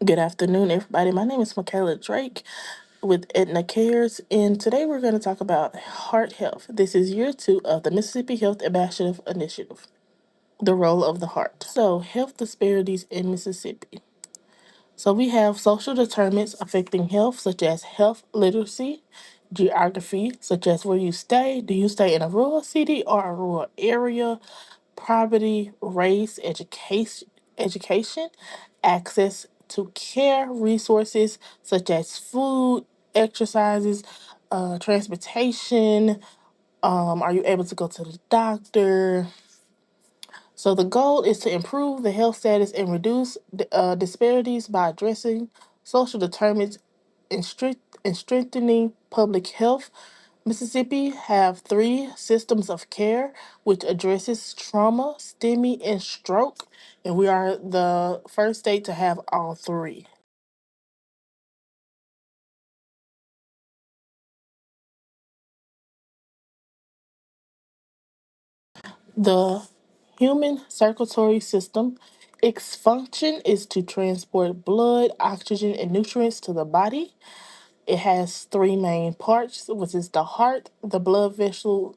Good afternoon, everybody. My name is Makailya Drake with Aetna Cares, and today we're going to talk about heart health. This is year two of the Mississippi Health Ambassador Initiative, the role of the heart. So, health disparities in Mississippi. So, we have social determinants affecting health, such as health literacy, geography, such as where you stay. Do you stay in a rural city or a rural area? Poverty, race, education, access to care resources such as food, exercises, transportation. Are you able to go to the doctor? So the goal is to improve the health status and reduce disparities by addressing social determinants and strengthening public health. Mississippi have three systems of care which addresses trauma, STEMI, and stroke, and we are the first state to have all three. The human circulatory system, its function is to transport blood, oxygen, and nutrients to the body. It has three main parts, which is the heart, the blood vessels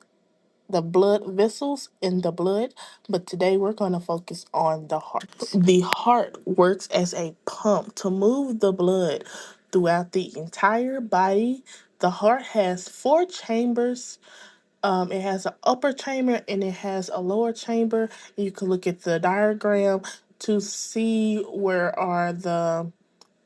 in the blood. But today we're going to focus on the heart. The heart works as a pump to move the blood throughout the entire body. The heart has four chambers. It has an upper chamber and it has a lower chamber. You can look at the diagram to see where are the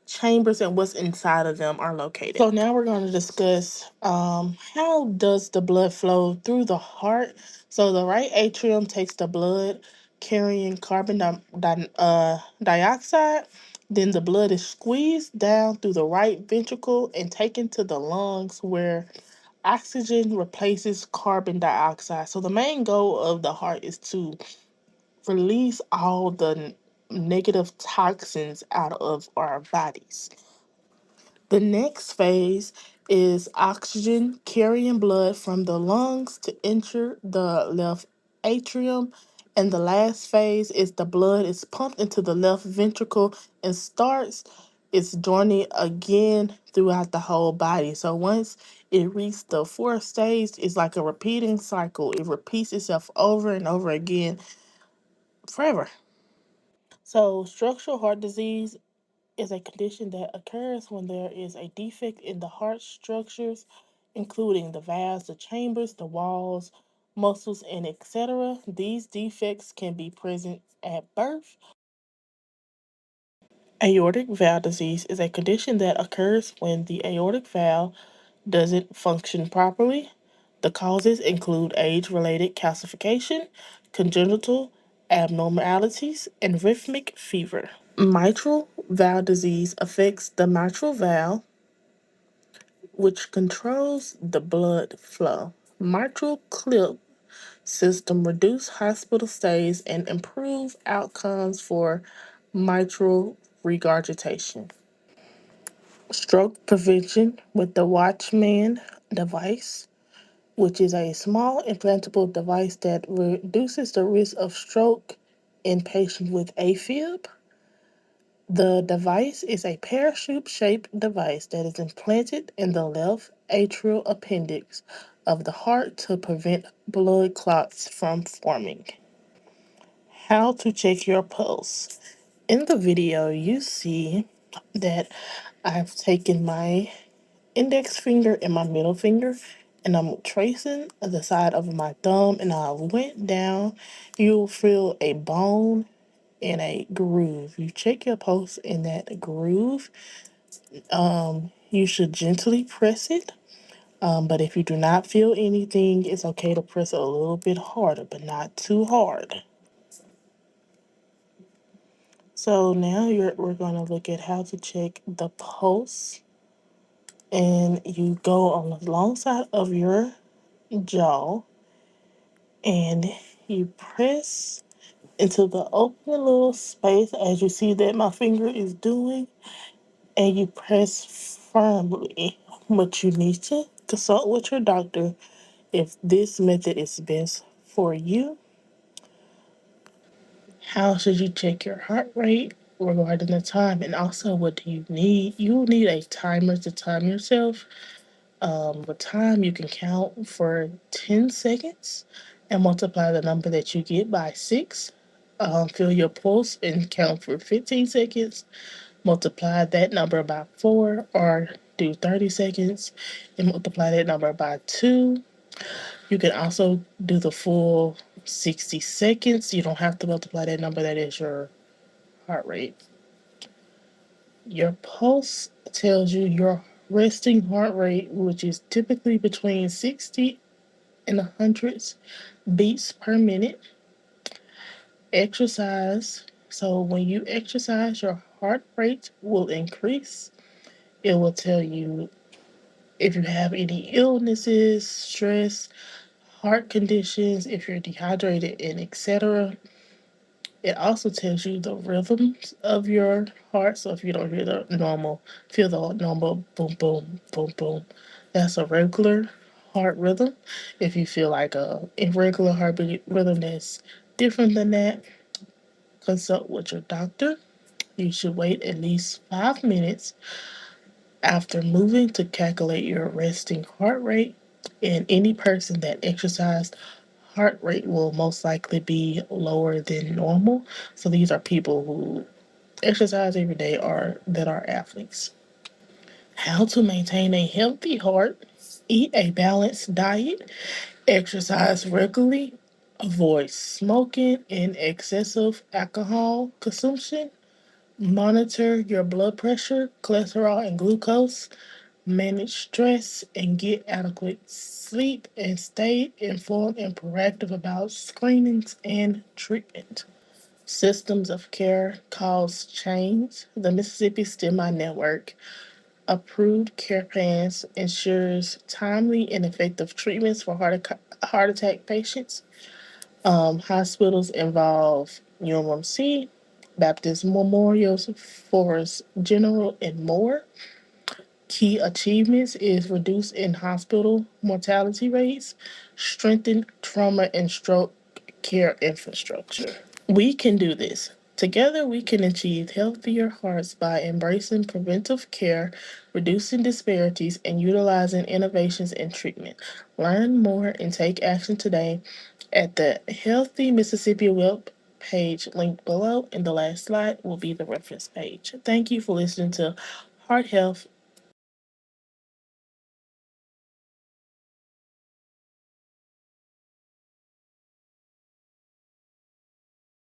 chambers and what's inside of them are located. So now we're going to discuss how does the blood flow through the heart. So the right atrium takes the blood carrying dioxide. Then the blood is squeezed down through the right ventricle and taken to the lungs where oxygen replaces carbon dioxide. So the main goal of the heart is to release all the negative toxins out of our bodies. The next phase is oxygen carrying blood from the lungs to enter the left atrium. And the last phase is the blood is pumped into the left ventricle and starts its journey again throughout the whole body. So once it reaches the fourth stage, it's like a repeating cycle. It repeats itself over and over again forever. So structural heart disease is a condition that occurs when there is a defect in the heart structures, including the valves, the chambers, the walls, muscles, and etc. These defects can be present at birth. Aortic valve disease is a condition that occurs when the aortic valve doesn't function properly. The causes include age related calcification, congenital abnormalities, and rhythmic fever. Mitral valve disease affects the mitral valve, which controls the blood flow. Mitral clip system reduce hospital stays and improve outcomes for mitral regurgitation. Stroke prevention with the Watchman device, which is a small implantable device that reduces the risk of stroke in patients with AFib. The device is a parachute shaped device that is implanted in the left atrial appendix of the heart to prevent blood clots from forming. How to check your pulse. In the video, you see that I've taken my index finger and my middle finger and I'm tracing the side of my thumb and I went down. You'll feel a bone in a groove. You check your pulse in that groove. You should gently press it. But if you do not feel anything, it's okay to press it a little bit harder, but not too hard. So now we're going to look at how to check the pulse. And you go on the long side of your jaw and you press into the open little space as you see that my finger is doing, and you press firmly. But you need to consult with your doctor if this method is best for you. How should you check your heart rate? regarding the time. And also, what do you need? You will need a timer to time yourself. With time, you can count for 10 seconds and multiply the number that you get by 6. Feel your pulse and count for 15 seconds. Multiply that number by 4, or do 30 seconds and multiply that number by 2. You can also do the full 60 seconds. You don't have to multiply that number, that is your heart rate. Your pulse tells you your resting heart rate, which is typically between 60 and 100 beats per minute. Exercise. So, when you exercise, your heart rate will increase. It will tell you if you have any illnesses, stress, heart conditions, if you're dehydrated, and etc. It also tells you the rhythms of your heart. So if you don't feel the normal boom, boom, boom, boom, that's a regular heart rhythm. If you feel like a irregular heartbeat rhythm that's different than that, consult with your doctor. You should wait at least 5 minutes after moving to calculate your resting heart rate. And any person that exercised, heart rate will most likely be lower than normal. So these are people who exercise every day or that are athletes. How to maintain a healthy heart: eat a balanced diet, exercise regularly, avoid smoking and excessive alcohol consumption, monitor your blood pressure, cholesterol, and glucose, manage stress, and get adequate sleep, and stay informed and proactive about screenings and treatment. Systems of care cause change. The Mississippi STEMI Network approved care plans ensures timely and effective treatments for heart attack patients. Hospitals involve UMC, Baptist Memorials, Forest General, and more. Key achievements is reduce in hospital mortality rates, strengthen trauma and stroke care infrastructure. We can do this. Together, we can achieve healthier hearts by embracing preventive care, reducing disparities, and utilizing innovations in treatment. Learn more and take action today at the Healthy Mississippi web page linked below, and the last slide will be the reference page. Thank you for listening to Heart Health